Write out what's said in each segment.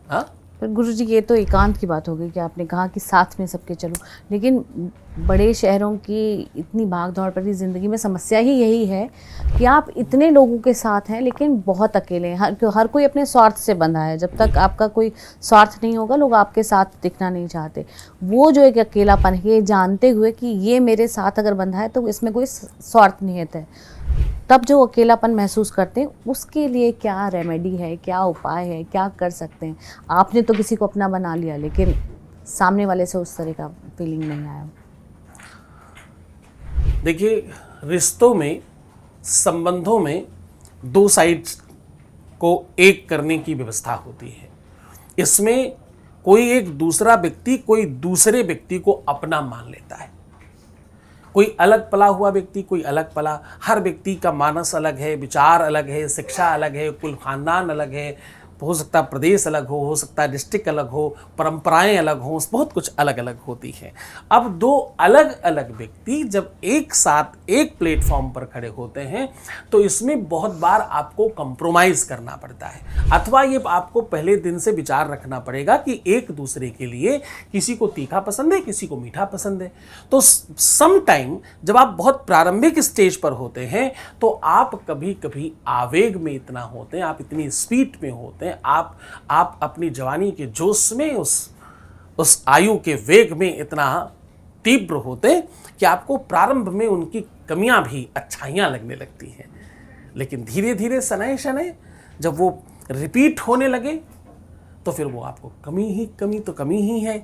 हाँ। पर गुरुजी ये तो एकांत की बात हो गई कि आपने कहा कि साथ में सबके चलो, लेकिन बड़े शहरों की इतनी भाग दौड़ भरी ज़िंदगी में समस्या ही यही है कि आप इतने लोगों के साथ हैं लेकिन बहुत अकेले हैं। हर कोई अपने स्वार्थ से बंधा है। जब तक आपका कोई स्वार्थ नहीं होगा लोग आपके साथ दिखना नहीं चाहते। वो जो एक अकेलापन है, ये जानते हुए कि ये मेरे साथ अगर बंधा है तो इसमें कोई स्वार्थ निहित है, तब जो अकेलापन महसूस करते हैं उसके लिए क्या रेमेडी है, क्या उपाय है, क्या कर सकते हैं? आपने तो किसी को अपना बना लिया लेकिन सामने वाले से उस तरह का फीलिंग नहीं आया। देखिए, रिश्तों में, संबंधों में दो साइड्स को एक करने की व्यवस्था होती है। इसमें कोई एक दूसरा व्यक्ति कोई दूसरे व्यक्ति को अपना मान लेता है। कोई अलग पला हुआ व्यक्ति, कोई अलग पला, हर व्यक्ति का मानस अलग है, विचार अलग है, शिक्षा अलग है, कुल खानदान अलग है, हो सकता है प्रदेश अलग हो सकता है डिस्ट्रिक्ट अलग हो, परंपराएं अलग हो, बहुत कुछ अलग अलग होती हैं। अब दो अलग अलग व्यक्ति जब एक साथ एक प्लेटफॉर्म पर खड़े होते हैं तो इसमें बहुत बार आपको कंप्रोमाइज करना पड़ता है, अथवा ये आपको पहले दिन से विचार रखना पड़ेगा कि एक दूसरे के लिए किसी को तीखा पसंद है, किसी को मीठा पसंद है। तो सम टाइम जब आप बहुत प्रारंभिक स्टेज पर होते हैं तो आप कभी कभी आवेग में इतना होते हैं, आप इतनी स्पीड में होते हैं, आप अपनी जवानी के जोश में उस आयु के वेग में इतना तीव्र होते हैं कि आपको प्रारंभ में उनकी कमियां भी अच्छाइयां लगने लगती हैं। लेकिन धीरे धीरे शनै शनै जब वो रिपीट होने लगे तो फिर वो आपको कमी ही है।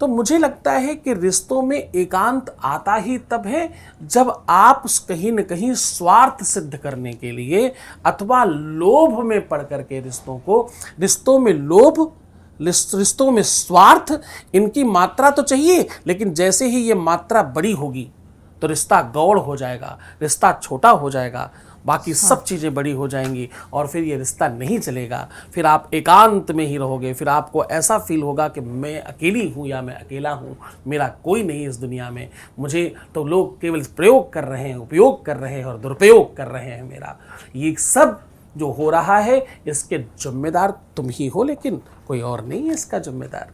तो मुझे लगता है कि रिश्तों में एकांत आता ही तब है जब आप कहीं न कहीं स्वार्थ सिद्ध करने के लिए अथवा लोभ में पड़ करके रिश्तों में लोभ, रिश्तों में स्वार्थ, इनकी मात्रा तो चाहिए, लेकिन जैसे ही ये मात्रा बड़ी होगी तो रिश्ता गौड़ हो जाएगा, रिश्ता छोटा हो जाएगा, बाकी सब चीज़ें बड़ी हो जाएंगी और फिर ये रिश्ता नहीं चलेगा। फिर आप एकांत में ही रहोगे, फिर आपको ऐसा फील होगा कि मैं अकेली हूँ या मैं अकेला हूँ, मेरा कोई नहीं इस दुनिया में, मुझे तो लोग केवल प्रयोग कर रहे हैं, उपयोग कर रहे हैं और दुरुपयोग कर रहे हैं मेरा। ये सब जो हो रहा है इसके जिम्मेदार तुम ही हो, लेकिन कोई और नहीं है इसका जिम्मेदार।